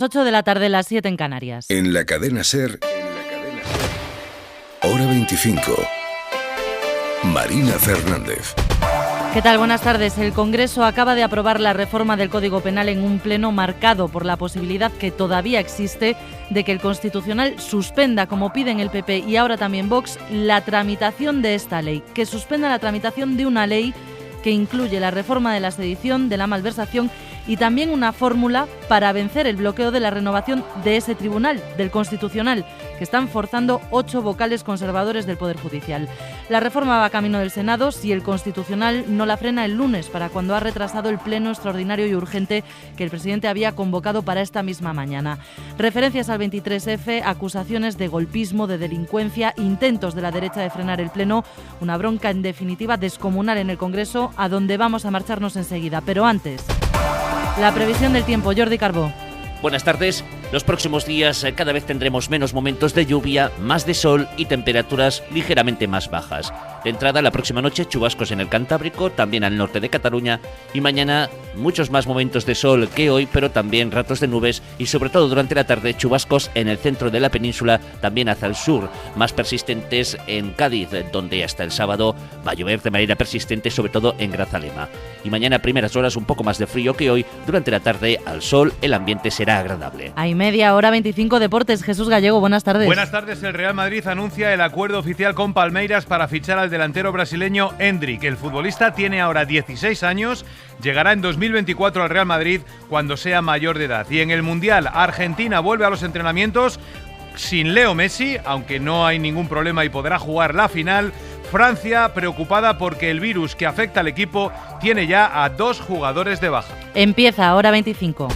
8 de la tarde, las 7 en Canarias. En la cadena SER, hora 25. Marina Fernández. ¿Qué tal? Buenas tardes. El Congreso acaba de aprobar la reforma del Código Penal en un pleno marcado por la posibilidad que todavía existe de que el Constitucional suspenda, como piden el PP y ahora también Vox, la tramitación de esta ley. Que suspenda la tramitación de una ley que incluye la reforma de la sedición, de la malversación y también una fórmula para vencer el bloqueo de la renovación de ese tribunal, del Constitucional, que están forzando 8 vocales conservadores del Poder Judicial. La reforma va camino del Senado si el Constitucional no la frena el lunes, para cuando ha retrasado el pleno extraordinario y urgente que el presidente había convocado para esta misma mañana. Referencias al 23F, acusaciones de golpismo, de delincuencia, intentos de la derecha de frenar el pleno, una bronca en definitiva descomunal en el Congreso, a donde vamos a marcharnos enseguida. Pero antes, la previsión del tiempo, Jordi Carbó. Buenas tardes. Los próximos días cada vez tendremos menos momentos de lluvia, más de sol y temperaturas ligeramente más bajas. De entrada, la próxima noche, chubascos en el Cantábrico, también al norte de Cataluña, y mañana muchos más momentos de sol que hoy, pero también ratos de nubes y sobre todo durante la tarde chubascos en el centro de la península, también hacia el sur, más persistentes en Cádiz, donde hasta el sábado va a llover de manera persistente, sobre todo en Grazalema. Y mañana a primeras horas un poco más de frío que hoy, durante la tarde al sol el ambiente será agradable. Hay media hora 25 deportes. Jesús Gallego, buenas tardes. Buenas tardes. El Real Madrid anuncia el acuerdo oficial con Palmeiras para fichar al delantero brasileño Endrick. El futbolista tiene ahora 16 años, llegará en 2024 al Real Madrid cuando sea mayor de edad. Y en el Mundial, Argentina vuelve a los entrenamientos sin Leo Messi, aunque no hay ningún problema y podrá jugar la final. Francia, preocupada porque el virus que afecta al equipo tiene ya a 2 jugadores de baja. Empieza hora 25.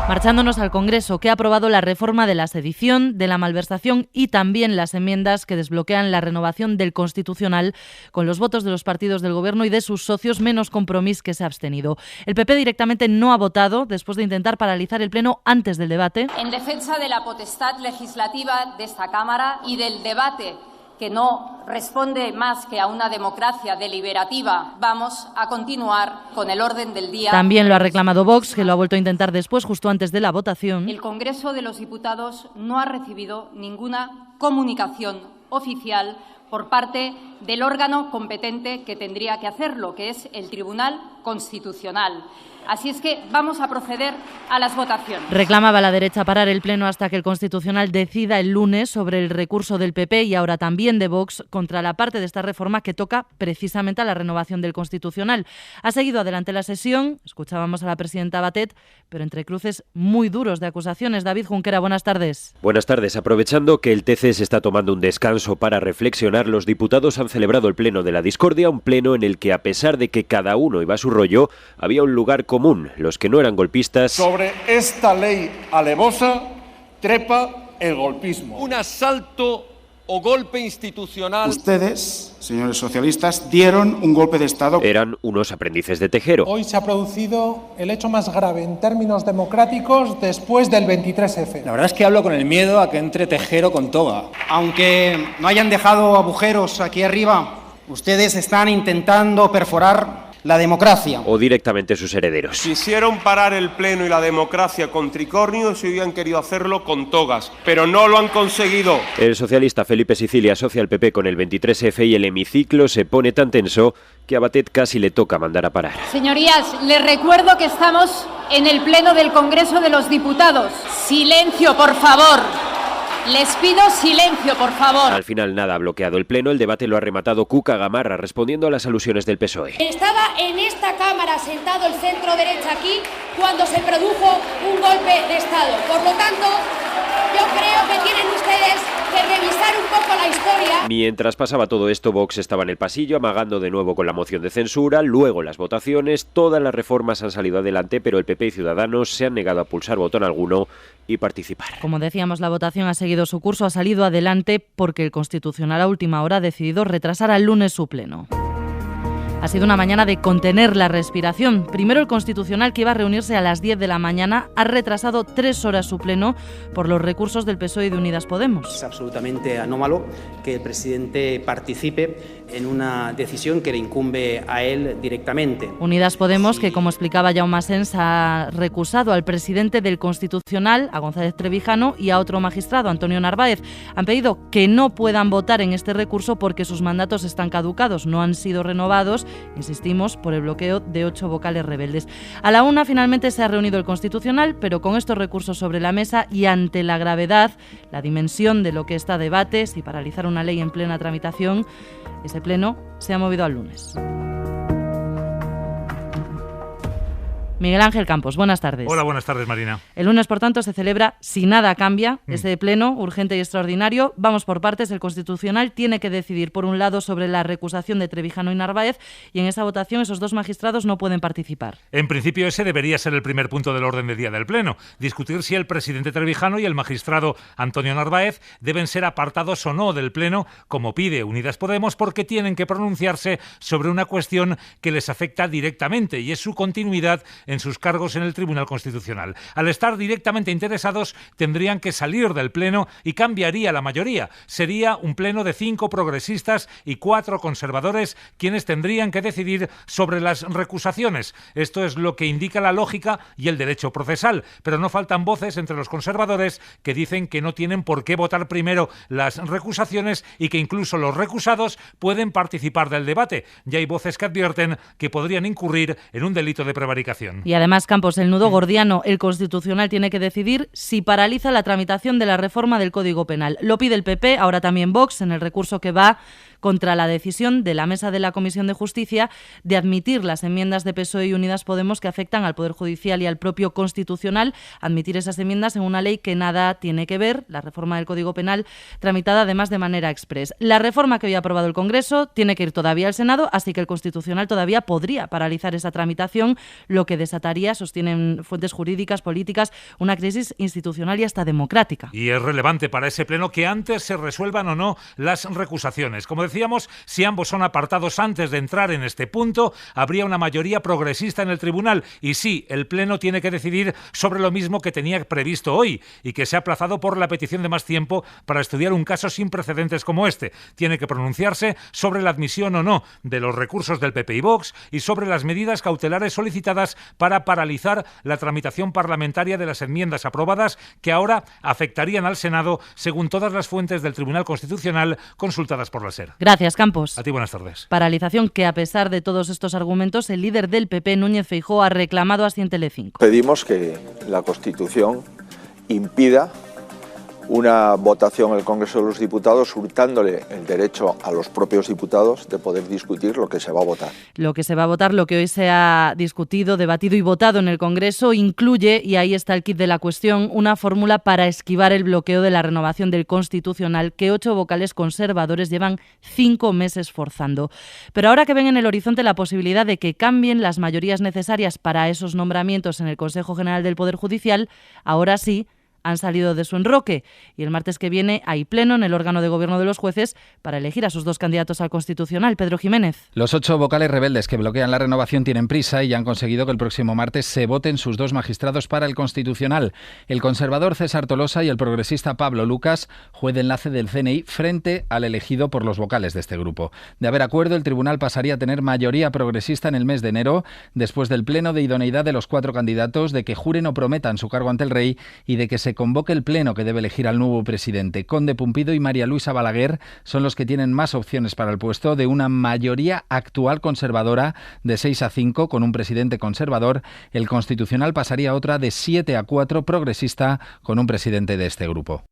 Marchándonos al Congreso, que ha aprobado la reforma de la sedición, de la malversación y también las enmiendas que desbloquean la renovación del Constitucional con los votos de los partidos del Gobierno y de sus socios, menos Compromís, que se ha abstenido. El PP directamente no ha votado después de intentar paralizar el Pleno antes del debate. En defensa de la potestad legislativa de esta Cámara y del debate, que no responde más que a una democracia deliberativa, vamos a continuar con el orden del día. También lo ha reclamado Vox, que lo ha vuelto a intentar después, justo antes de la votación. El Congreso de los Diputados no ha recibido ninguna comunicación oficial por parte del órgano competente que tendría que hacerlo, que es el Tribunal Constitucional. Así es que vamos a proceder a las votaciones. Reclamaba la derecha parar el Pleno hasta que el Constitucional decida el lunes sobre el recurso del PP y ahora también de Vox contra la parte de esta reforma que toca precisamente a la renovación del Constitucional. Ha seguido adelante la sesión, escuchábamos a la presidenta Batet, pero entre cruces muy duros de acusaciones. David Junquera, buenas tardes. Buenas tardes. Aprovechando que el TC se está tomando un descanso para reflexionar, los diputados han celebrado el Pleno de la Discordia, un pleno en el que, a pesar de que cada uno iba a su rollo, había un lugar común: los que no eran golpistas. Sobre esta ley alevosa trepa el golpismo. Un asalto o golpe institucional. Ustedes, señores socialistas, dieron un golpe de Estado. Eran unos aprendices de Tejero. Hoy se ha producido el hecho más grave en términos democráticos después del 23F. La verdad es que hablo con el miedo a que entre Tejero con toga. Aunque no hayan dejado agujeros aquí arriba, ustedes están intentando perforar la democracia. O directamente sus herederos. Quisieron parar el Pleno y la democracia con tricornios y hubieran querido hacerlo con togas, pero no lo han conseguido. El socialista Felipe Sicilia asocia al PP con el 23F y el hemiciclo se pone tan tenso que a Batet casi le toca mandar a parar. Señorías, les recuerdo que estamos en el Pleno del Congreso de los Diputados. Silencio, por favor. Les pido silencio, por favor. Al final nada ha bloqueado el Pleno. El debate lo ha rematado Cuca Gamarra, respondiendo a las alusiones del PSOE. Estaba en esta Cámara sentado el centro derecha aquí cuando se produjo un golpe de Estado. Por lo tanto, yo creo que tienen ustedes que revisar un poco la historia. Mientras pasaba todo esto, Vox estaba en el pasillo amagando de nuevo con la moción de censura, luego las votaciones. Todas las reformas han salido adelante, pero el PP y Ciudadanos se han negado a pulsar botón alguno y participar. Como decíamos, la votación ha seguido su curso, ha salido adelante porque el Constitucional a última hora ha decidido retrasar al lunes su pleno. Ha sido una mañana de contener la respiración. Primero, el Constitucional, que iba a reunirse a las 10 de la mañana, ha retrasado 3 horas su pleno por los recursos del PSOE y de Unidas Podemos. Es absolutamente anómalo que el presidente participe en una decisión que le incumbe a él directamente. Unidas Podemos, que como explicaba Jaume Asens, ha recusado al presidente del Constitucional, a González Trevijano, y a otro magistrado, Antonio Narváez. Han pedido que no puedan votar en este recurso porque sus mandatos están caducados, no han sido renovados, insistimos, por el bloqueo de 8 vocales rebeldes. A la 1 finalmente se ha reunido el Constitucional, pero con estos recursos sobre la mesa y ante la gravedad, la dimensión de lo que está a debate, si paralizar una ley en plena tramitación, ese pleno se ha movido al lunes. Miguel Ángel Campos, buenas tardes. Hola, buenas tardes, Marina. El lunes, por tanto, se celebra, si nada cambia, ese pleno urgente y extraordinario. Vamos por partes. El Constitucional tiene que decidir, por un lado, sobre la recusación de Trevijano y Narváez, y en esa votación esos 2 magistrados no pueden participar. En principio, ese debería ser el primer punto del orden del día del pleno. Discutir si el presidente Trevijano y el magistrado Antonio Narváez deben ser apartados o no del pleno, como pide Unidas Podemos, porque tienen que pronunciarse sobre una cuestión que les afecta directamente, y es su continuidad en sus cargos en el Tribunal Constitucional. Al estar directamente interesados, tendrían que salir del pleno y cambiaría la mayoría. Sería un pleno de 5 progresistas y 4 conservadores quienes tendrían que decidir sobre las recusaciones. Esto es lo que indica la lógica y el derecho procesal, pero no faltan voces entre los conservadores que dicen que no tienen por qué votar primero las recusaciones y que incluso los recusados pueden participar del debate. Ya hay voces que advierten que podrían incurrir en un delito de prevaricación. Y además, Campos, el nudo gordiano, el Constitucional tiene que decidir si paraliza la tramitación de la reforma del Código Penal. Lo pide el PP, ahora también Vox, en el recurso que va contra la decisión de la mesa de la Comisión de Justicia de admitir las enmiendas de PSOE y Unidas Podemos que afectan al Poder Judicial y al propio Constitucional, admitir esas enmiendas en una ley que nada tiene que ver, la reforma del Código Penal, tramitada además de manera exprés. La reforma que hoy ha aprobado el Congreso tiene que ir todavía al Senado, así que el Constitucional todavía podría paralizar esa tramitación, lo que desataría, sostienen fuentes jurídicas, políticas, una crisis institucional y hasta democrática. Y es relevante para ese pleno que antes se resuelvan o no las recusaciones. Como decíamos, si ambos son apartados antes de entrar en este punto, habría una mayoría progresista en el tribunal. Y sí, el pleno tiene que decidir sobre lo mismo que tenía previsto hoy y que se ha aplazado por la petición de más tiempo para estudiar un caso sin precedentes como este. Tiene que pronunciarse sobre la admisión o no de los recursos del PP y Vox y sobre las medidas cautelares solicitadas para paralizar la tramitación parlamentaria de las enmiendas aprobadas que ahora afectarían al Senado, según todas las fuentes del Tribunal Constitucional consultadas por la SER. Gracias, Campos. A ti, buenas tardes. Paralización que, a pesar de todos estos argumentos, el líder del PP, Núñez Feijóo, ha reclamado así en Telecinco. Pedimos que la Constitución impida una votación en el Congreso de los Diputados, hurtándole el derecho a los propios diputados de poder discutir lo que se va a votar. Lo que se va a votar, lo que hoy se ha discutido, debatido y votado en el Congreso, incluye, y ahí está el quid de la cuestión, una fórmula para esquivar el bloqueo de la renovación del Constitucional que 8 vocales conservadores llevan 5 meses forzando. Pero ahora que ven en el horizonte la posibilidad de que cambien las mayorías necesarias para esos nombramientos en el Consejo General del Poder Judicial, ahora sí han salido de su enroque y el martes que viene hay pleno en el órgano de gobierno de los jueces para elegir a sus 2 candidatos al Constitucional. Pedro Jiménez. Los 8 vocales rebeldes que bloquean la renovación tienen prisa y han conseguido que el próximo martes se voten sus 2 magistrados para el Constitucional. El conservador César Tolosa y el progresista Pablo Lucas, juez de enlace del CNI, frente al elegido por los vocales de este grupo. De haber acuerdo, el tribunal pasaría a tener mayoría progresista en el mes de enero, después del pleno de idoneidad de los 4 candidatos, de que juren o prometan su cargo ante el rey y de que se convoque el pleno que debe elegir al nuevo presidente. Conde Pumpido y María Luisa Balaguer son los que tienen más opciones para el puesto de una mayoría actual conservadora de 6-5 con un presidente conservador. El Constitucional pasaría a otra de 7-4 progresista con un presidente de este grupo.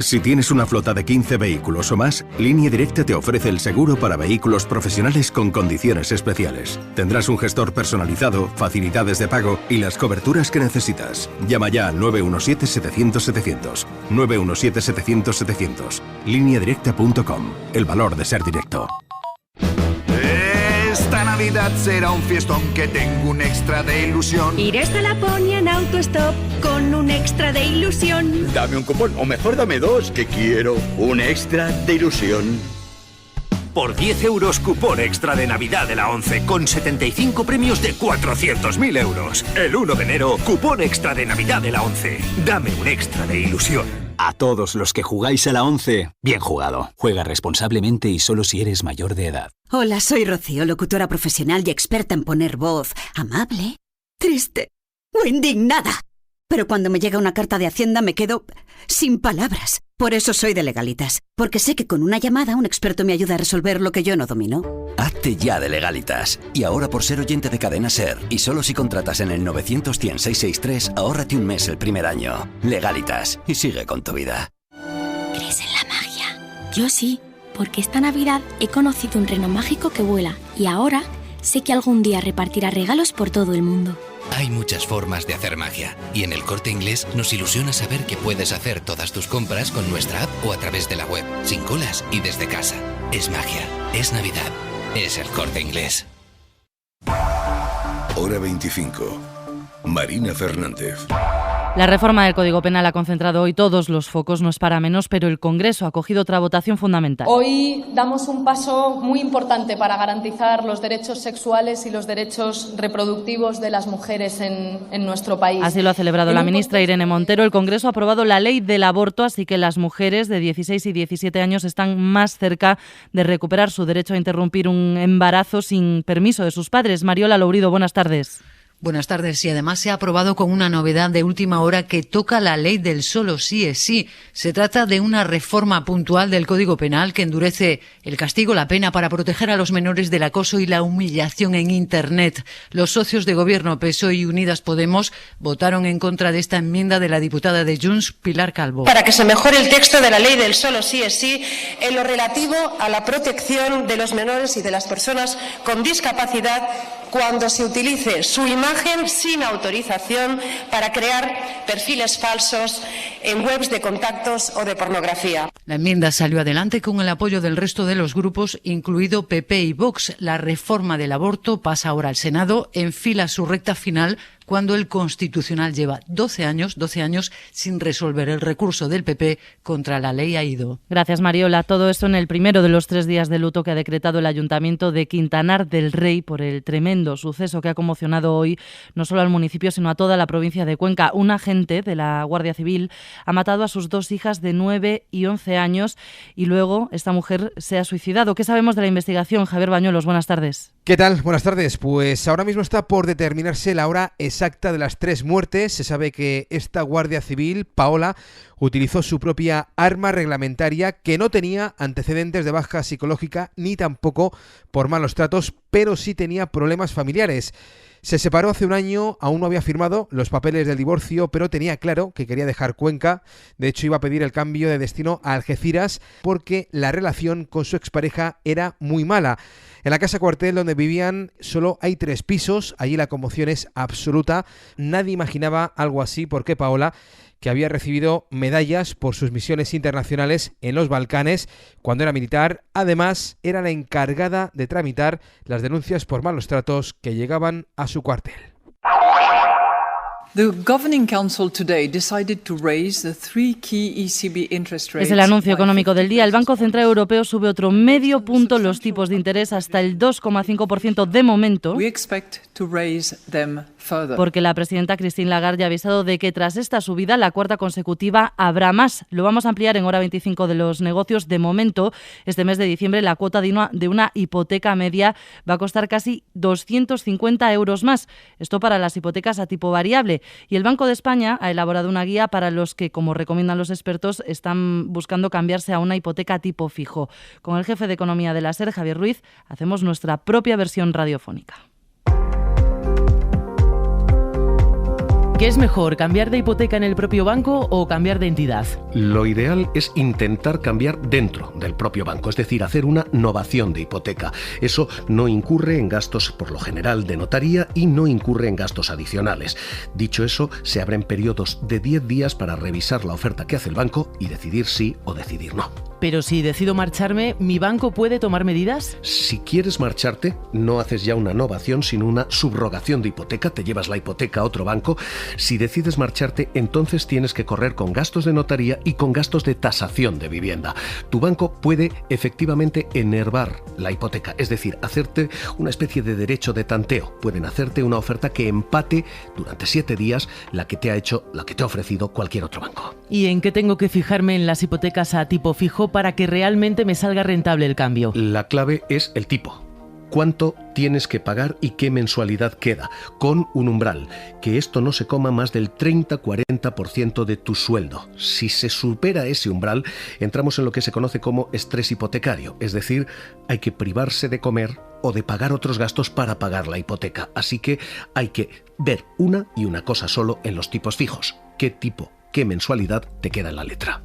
Si tienes una flota de 15 vehículos o más, Línea Directa te ofrece el seguro para vehículos profesionales con condiciones especiales. Tendrás un gestor personalizado, facilidades de pago y las coberturas que necesitas. Llama ya al 917-700-700. 917-700-700. Lineadirecta.com. El valor de ser directo. Esta Navidad será un fiestón que tengo un extra de ilusión. Iré hasta Laponia en autostop con un extra de ilusión. Dame un cupón, o mejor dame 2, que quiero un extra de ilusión. Por 10 euros, cupón extra de Navidad de la ONCE, con 75 premios de 400.000 euros. El 1 de enero, cupón extra de Navidad de la ONCE. Dame un extra de ilusión. A todos los que jugáis a la ONCE, bien jugado. Juega responsablemente y solo si eres mayor de edad. Hola, soy Rocío, locutora profesional y experta en poner voz amable, triste o indignada. Pero cuando me llega una carta de Hacienda me quedo sin palabras. Por eso soy de Legalitas, porque sé que con una llamada un experto me ayuda a resolver lo que yo no domino. Hazte ya de Legalitas. Y ahora, por ser oyente de Cadena SER, y solo si contratas en el 900-100-663, ahórrate un mes el primer año. Legalitas, y sigue con tu vida. ¿Crees en la magia? Yo sí, porque esta Navidad he conocido un reno mágico que vuela, y ahora sé que algún día repartirá regalos por todo el mundo. Hay muchas formas de hacer magia y en El Corte Inglés nos ilusiona saber que puedes hacer todas tus compras con nuestra app o a través de la web, sin colas y desde casa. Es magia, es Navidad, es El Corte Inglés. Hora 25. Marina Fernández. La reforma del Código Penal ha concentrado hoy todos los focos, no es para menos, pero el Congreso ha acogido otra votación fundamental. Hoy damos un paso muy importante para garantizar los derechos sexuales y los derechos reproductivos de las mujeres en nuestro país. Así lo ha celebrado la ministra Irene Montero. El Congreso ha aprobado la ley del aborto, así que las mujeres de 16 y 17 años están más cerca de recuperar su derecho a interrumpir un embarazo sin permiso de sus padres. Mariola Lourido, buenas tardes. Buenas tardes. Y además se ha aprobado con una novedad de última hora que toca la ley del solo sí es sí. Se trata de una reforma puntual del Código Penal que endurece el castigo, la pena para proteger a los menores del acoso y la humillación en Internet. Los socios de gobierno PSOE y Unidas Podemos votaron en contra de esta enmienda de la diputada de Junts, Pilar Calvo. Para que se mejore el texto de la ley del solo sí es sí en lo relativo a la protección de los menores y de las personas con discapacidad cuando se utilice su imagen sin autorización para crear perfiles falsos en webs de contactos o de pornografía. La enmienda salió adelante con el apoyo del resto de los grupos, incluido PP y Vox. La reforma del aborto pasa ahora al Senado, enfila su recta final cuando el Constitucional lleva 12 años sin resolver el recurso del PP contra la ley Aído. Gracias, Mariola. Todo esto en el primero de los 3 días de luto que ha decretado el Ayuntamiento de Quintanar del Rey por el tremendo suceso que ha conmocionado hoy no solo al municipio, sino a toda la provincia de Cuenca. Un agente de la Guardia Civil ha matado a sus 2 hijas de 9 y 11 años y luego esta mujer se ha suicidado. ¿Qué sabemos de la investigación? Javier Bañuelos, buenas tardes. ¿Qué tal? Buenas tardes. Pues ahora mismo está por determinarse la hora exacta de las 3 muertes. Se sabe que esta Guardia Civil, Paola, utilizó su propia arma reglamentaria que no tenía antecedentes de baja psicológica ni tampoco por malos tratos, pero sí tenía problemas familiares. Se separó hace un año, aún no había firmado los papeles del divorcio, pero tenía claro que quería dejar Cuenca. De hecho, iba a pedir el cambio de destino a Algeciras porque la relación con su expareja era muy mala. En la casa cuartel donde vivían solo hay 3 pisos, allí la conmoción es absoluta. Nadie imaginaba algo así porque Paola, que había recibido medallas por sus misiones internacionales en los Balcanes cuando era militar, además era la encargada de tramitar las denuncias por malos tratos que llegaban a su cuartel. The Governing Council today decided to raise the 3 key ECB interest rates. Es el anuncio económico del día. El Banco Central Europeo sube otro medio punto los tipos de interés hasta el 2,5% de momento. We expect to raise them further. Porque la presidenta Christine Lagarde ya ha avisado de que tras esta subida, la 4ª consecutiva, habrá más. Lo vamos a ampliar en hora 25 de los negocios. De momento, este mes de diciembre, la cuota de una hipoteca media va a costar casi 250 euros más. Esto para las hipotecas a tipo variable. Y el Banco de España ha elaborado una guía para los que, como recomiendan los expertos, están buscando cambiarse a una hipoteca tipo fijo. Con el jefe de Economía de la SER, Javier Ruiz, hacemos nuestra propia versión radiofónica. ¿Qué es mejor, cambiar de hipoteca en el propio banco o cambiar de entidad? Lo ideal es intentar cambiar dentro del propio banco, es decir, hacer una novación de hipoteca. Eso no incurre en gastos por lo general de notaría y no incurre en gastos adicionales. Dicho eso, se abren periodos de 10 días para revisar la oferta que hace el banco y decidir sí o decidir no. Pero si decido marcharme, ¿mi banco puede tomar medidas? Si quieres marcharte, no haces ya una novación, sino una subrogación de hipoteca, te llevas la hipoteca a otro banco. Si decides marcharte, entonces tienes que correr con gastos de notaría y con gastos de tasación de vivienda. Tu banco puede efectivamente enervar la hipoteca, es decir, hacerte una especie de derecho de tanteo. Pueden hacerte una oferta que empate durante 7 días la que te ha ofrecido cualquier otro banco. ¿Y en qué tengo que fijarme en las hipotecas a tipo fijo para que realmente me salga rentable el cambio? La clave es el tipo. ¿Cuánto tienes que pagar y qué mensualidad queda? Con un umbral, que esto no se coma más del 30-40% de tu sueldo. Si se supera ese umbral, entramos en lo que se conoce como estrés hipotecario, es decir, hay que privarse de comer o de pagar otros gastos para pagar la hipoteca. Así que hay que ver una y una cosa solo en los tipos fijos. ¿Qué tipo, qué mensualidad te queda en la letra?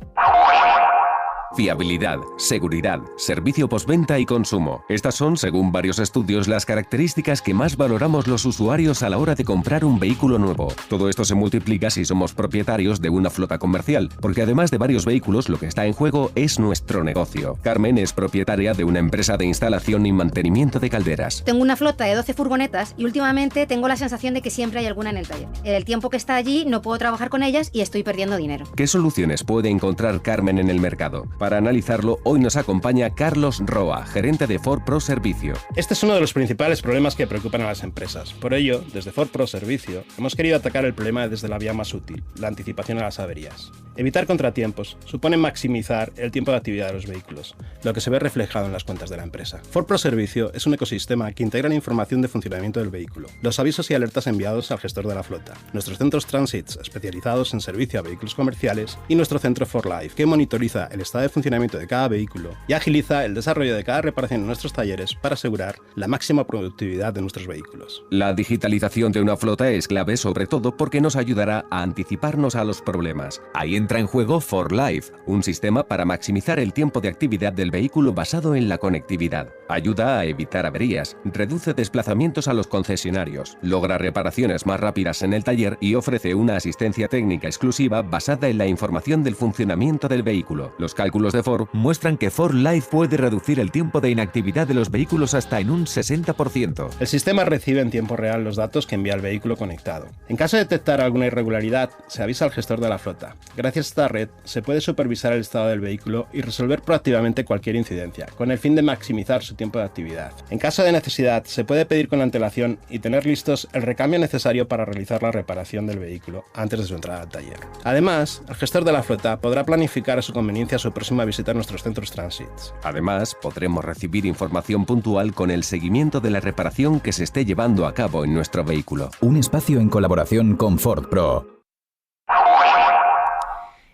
Fiabilidad, seguridad, servicio postventa y consumo. Estas son, según varios estudios, las características que más valoramos los usuarios a la hora de comprar un vehículo nuevo. Todo esto se multiplica si somos propietarios de una flota comercial, porque además de varios vehículos, lo que está en juego es nuestro negocio. Carmen es propietaria de una empresa de instalación y mantenimiento de calderas. Tengo una flota de 12 furgonetas y últimamente tengo la sensación de que siempre hay alguna en el taller. En el tiempo que está allí no puedo trabajar con ellas y estoy perdiendo dinero. ¿Qué soluciones puede encontrar Carmen en el mercado? Para analizarlo, hoy nos acompaña Carlos Roa, gerente de Ford Pro Servicio. Este es uno de los principales problemas que preocupan a las empresas. Por ello, desde Ford Pro Servicio, hemos querido atacar el problema desde la vía más útil, la anticipación a las averías. Evitar contratiempos supone maximizar el tiempo de actividad de los vehículos, lo que se ve reflejado en las cuentas de la empresa. Ford Pro Servicio es un ecosistema que integra la información de funcionamiento del vehículo, los avisos y alertas enviados al gestor de la flota, nuestros centros Transits especializados en servicio a vehículos comerciales y nuestro centro For Life, que monitoriza el estado de funcionamiento de cada vehículo y agiliza el desarrollo de cada reparación en nuestros talleres para asegurar la máxima productividad de nuestros vehículos. La digitalización de una flota es clave, sobre todo porque nos ayudará a anticiparnos a los problemas. Ahí entra en juego For Life, un sistema para maximizar el tiempo de actividad del vehículo basado en la conectividad. Ayuda a evitar averías, reduce desplazamientos a los concesionarios, logra reparaciones más rápidas en el taller y ofrece una asistencia técnica exclusiva basada en la información del funcionamiento del vehículo. Los cálculos de Ford muestran que For Life puede reducir el tiempo de inactividad de los vehículos hasta en un 60%. El sistema recibe en tiempo real los datos que envía el vehículo conectado. En caso de detectar alguna irregularidad, se avisa al gestor de la flota. Gracias a esta red, se puede supervisar el estado del vehículo y resolver proactivamente cualquier incidencia, con el fin de maximizar su tiempo de actividad. En caso de necesidad, se puede pedir con antelación y tener listos el recambio necesario para realizar la reparación del vehículo antes de su entrada al taller. Además, el gestor de la flota podrá planificar a su conveniencia su próxima visita a nuestros centros Transits. Además, podremos recibir información puntual con el seguimiento de la reparación que se esté llevando a cabo en nuestro vehículo. Un espacio en colaboración con Ford Pro.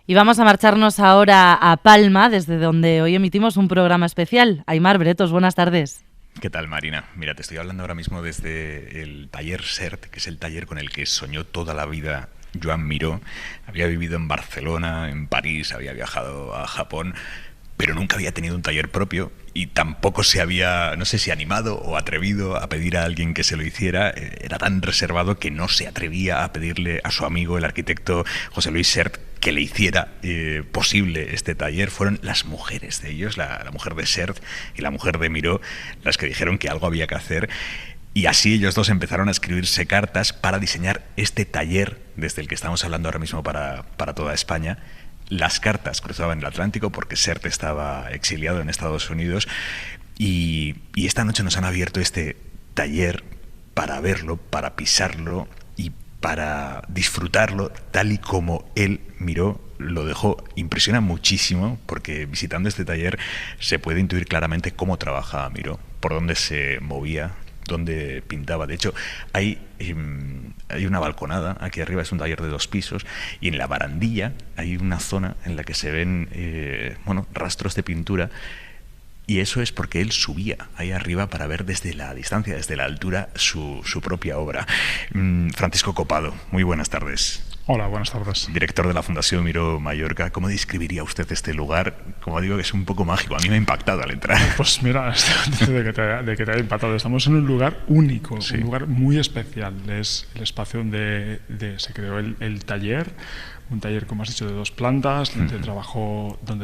Y vamos a marcharnos ahora a Palma, desde donde hoy emitimos un programa especial. Aimar Bretos, buenas tardes. ¿Qué tal, Marina? Mira, te estoy hablando ahora mismo desde el taller SERT, que es el taller con el que soñó toda la vida Joan Miró. Había vivido en Barcelona, en París, había viajado a Japón, pero nunca había tenido un taller propio y tampoco se había, no sé si animado o atrevido a pedir a alguien que se lo hiciera. Era tan reservado que no se atrevía a pedirle a su amigo, el arquitecto José Luis Sert, que le hiciera posible este taller. Fueron las mujeres de ellos, la mujer de Sert y la mujer de Miró, las que dijeron que algo había que hacer. Y así ellos dos empezaron a escribirse cartas para diseñar este taller desde el que estamos hablando ahora mismo para toda España. Las cartas cruzaban el Atlántico porque Sert estaba exiliado en Estados Unidos y esta noche nos han abierto este taller para verlo, para pisarlo y para disfrutarlo tal y como él Miró lo dejó. Impresiona muchísimo porque visitando este taller se puede intuir claramente cómo trabajaba Miró, por dónde se movía, donde pintaba. De hecho, hay una balconada aquí arriba, es un taller de 2 pisos, y en la barandilla hay una zona en la que se ven rastros de pintura, y eso es porque él subía ahí arriba para ver desde la distancia, desde la altura, su propia obra. Francisco Copado, muy buenas tardes. Hola, buenas tardes. Director de la Fundación Miró Mallorca, ¿cómo describiría usted este lugar? Como digo, que es un poco mágico. A mí me ha impactado al entrar. Pues mira, de que te haya impactado. Estamos en un lugar único, un lugar muy especial. Es el espacio donde se creó el taller. Un taller, como has dicho, de 2 plantas, donde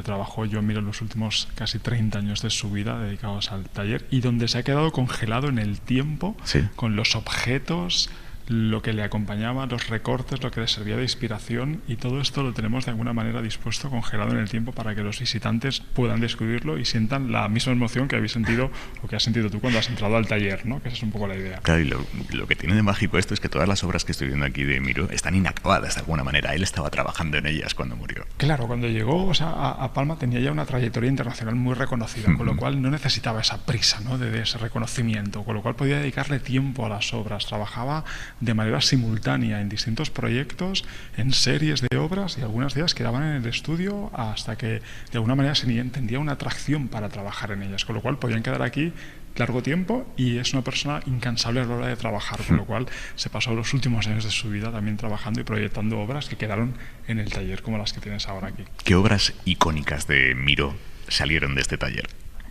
trabajó Joan Miró en los últimos casi 30 años de su vida dedicados al taller, y donde se ha quedado congelado en el tiempo con los objetos, lo que le acompañaba, los recortes, lo que le servía de inspiración, y todo esto lo tenemos de alguna manera dispuesto, congelado en el tiempo, para que los visitantes puedan descubrirlo y sientan la misma emoción que habéis sentido o que has sentido tú cuando has entrado al taller, ¿no? Que esa es un poco la idea. Claro, y lo que tiene de mágico esto es que todas las obras que estoy viendo aquí de Miró están inacabadas de alguna manera. Él estaba trabajando en ellas cuando murió. Claro, cuando llegó a Palma tenía ya una trayectoria internacional muy reconocida, con lo cual no necesitaba esa prisa, ¿no? de ese reconocimiento, con lo cual podía dedicarle tiempo a las obras. Trabajaba de manera simultánea en distintos proyectos, en series de obras, y algunas de ellas quedaban en el estudio hasta que de alguna manera se entendía una atracción para trabajar en ellas, con lo cual podían quedar aquí largo tiempo, y es una persona incansable a la hora de trabajar, con lo cual se pasó los últimos años de su vida también trabajando y proyectando obras que quedaron en el taller, como las que tienes ahora aquí. ¿Qué obras icónicas de Miró salieron de este taller?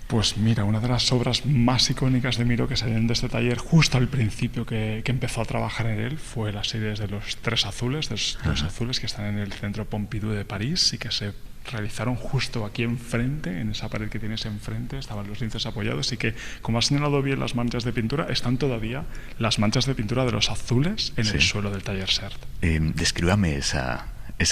Pues mira, una de las obras más icónicas de Miró que salieron de este taller justo al principio que empezó a trabajar en él fue las series de los Tres Azules, que están en el Centro Pompidou de París y que se realizaron justo aquí enfrente, en esa pared que tienes enfrente, estaban los lienzos apoyados, y que, como has señalado bien las manchas de pintura, están todavía las manchas de pintura de los azules en el suelo del taller SERT. Descríbame esa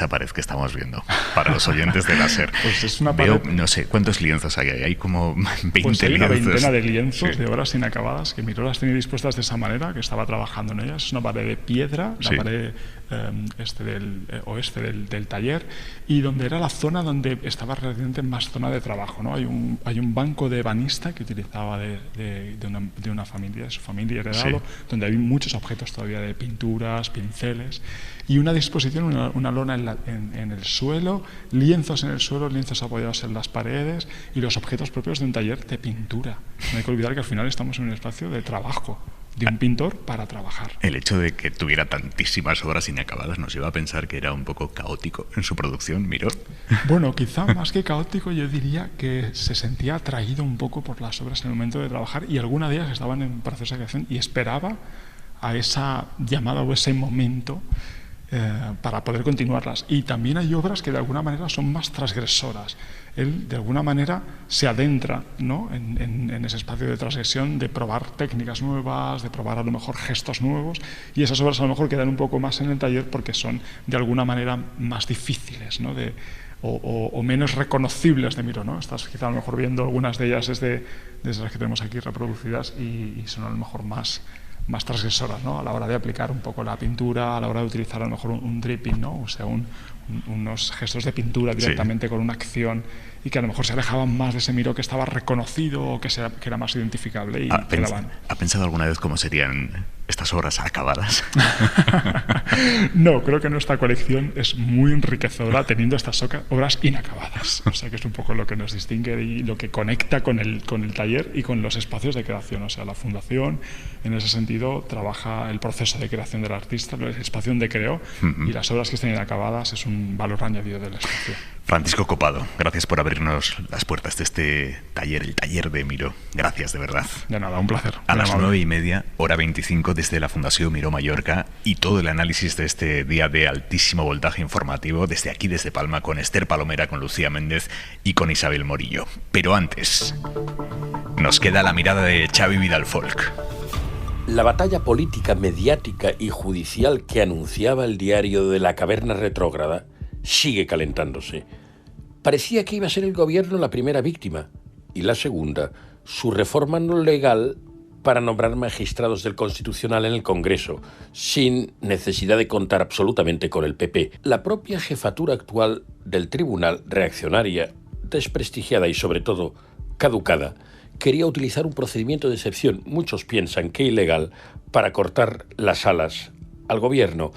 pared que estamos viendo, para los oyentes de la SER. Pues es una pared... Veo, no sé, ¿cuántos lienzos hay? Hay como 20 pues hay una lienzos. Veintena de lienzos de obras inacabadas, que Miró las tenía dispuestas de esa manera, que estaba trabajando en ellas. Es una pared de piedra, la pared oeste del taller, y donde era la zona donde estaba realmente más zona de trabajo, ¿no? Hay un banco de ebanista que utilizaba de una familia, de su familia heredado, donde hay muchos objetos todavía de pinturas, pinceles, y una disposición, una lona en el suelo, lienzos en el suelo, lienzos apoyados en las paredes, y los objetos propios de un taller de pintura. No hay que olvidar que al final estamos en un espacio de trabajo de un pintor para trabajar. El hecho de que tuviera tantísimas obras inacabadas nos lleva a pensar que era un poco caótico en su producción, Miró. Bueno, quizá más que caótico, yo diría que se sentía atraído un poco por las obras en el momento de trabajar, y algunas de ellas estaban en proceso de creación y esperaba a esa llamada o ese momento para poder continuarlas. Y también hay obras que de alguna manera son más transgresoras. Él de alguna manera se adentra, ¿no? en ese espacio de transgresión, de probar técnicas nuevas, de probar a lo mejor gestos nuevos, y esas obras a lo mejor quedan un poco más en el taller porque son de alguna manera más difíciles, ¿no? o menos reconocibles de Miró, ¿no? Estás quizá a lo mejor viendo algunas de ellas desde las que tenemos aquí reproducidas, y son a lo mejor más transgresoras, ¿no? A la hora de aplicar un poco la pintura, a la hora de utilizar a lo mejor un dripping, ¿no? O sea, unos gestos de pintura directamente con una acción, y que a lo mejor se alejaban más de ese Miró que estaba reconocido o que era más identificable. Y ¿Ha pensado alguna vez cómo serían estas obras acabadas? No, creo que nuestra colección es muy enriquecedora teniendo estas obras inacabadas. O sea, que es un poco lo que nos distingue y lo que conecta con el taller y con los espacios de creación. O sea, la Fundación, en ese sentido, trabaja el proceso de creación del artista, el espacio donde creó, y las obras que estén inacabadas es un valor añadido del espacio. Francisco Copado, gracias por abrirnos las puertas de este taller, el taller de Miró. Gracias, de verdad. De nada, un placer. A las 9:30, hora 25, desde la Fundación Miró Mallorca, y todo el análisis de este día de altísimo voltaje informativo, desde aquí, desde Palma, con Esther Palomera, con Lucía Méndez y con Isabel Morillo. Pero antes, nos queda la mirada de Xavi Vidal Folk. La batalla política, mediática y judicial que anunciaba el diario de la Caverna Retrógrada sigue calentándose. Parecía que iba a ser el gobierno la primera víctima, y la segunda, su reforma no legal para nombrar magistrados del Constitucional en el Congreso, sin necesidad de contar absolutamente con el PP. La propia jefatura actual del tribunal, reaccionaria, desprestigiada y sobre todo caducada, quería utilizar un procedimiento de excepción, muchos piensan que ilegal, para cortar las alas al gobierno.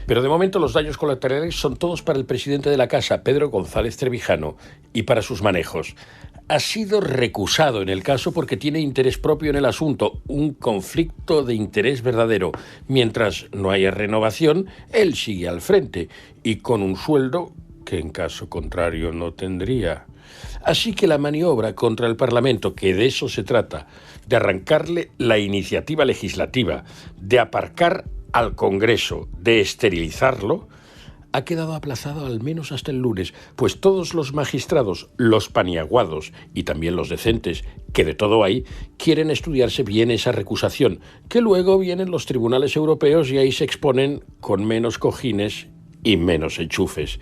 Pero de momento los daños colaterales son todos para el presidente de la Casa, Pedro González Trevijano, y para sus manejos. ha sido recusado en el caso porque tiene interés propio en el asunto, un conflicto de interés verdadero. Mientras no haya renovación, él sigue al frente y con un sueldo que en caso contrario no tendría. Así que la maniobra contra el Parlamento, que de eso se trata, de arrancarle la iniciativa legislativa, de aparcar al Congreso, de esterilizarlo, ha quedado aplazado al menos hasta el lunes, pues todos los magistrados, los paniaguados y también los decentes, que de todo hay, quieren estudiarse bien esa recusación, que luego vienen los tribunales europeos y ahí se exponen con menos cojines y menos enchufes.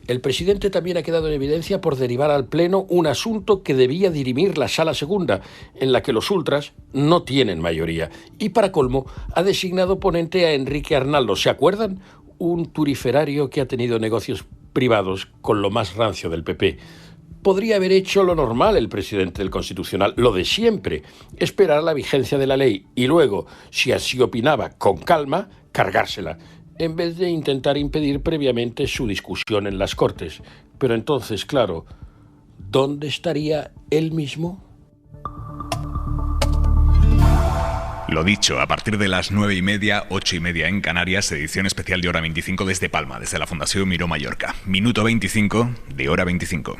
El presidente también ha quedado en evidencia por derivar al Pleno un asunto que debía dirimir la Sala Segunda, en la que los ultras no tienen mayoría. Y para colmo, ha designado ponente a Enrique Arnaldo. ¿Se acuerdan? Un turiferario que ha tenido negocios privados con lo más rancio del PP. Podría haber hecho lo normal el presidente del Constitucional, lo de siempre, esperar la vigencia de la ley y luego, si así opinaba, con calma, cargársela, en vez de intentar impedir previamente su discusión en las Cortes. Pero entonces, claro, ¿dónde estaría él mismo? Lo dicho, a partir de las 9:30, 8:30 en Canarias, edición especial de Hora 25 desde Palma, desde la Fundación Miró Mallorca. Minuto 25 de Hora 25.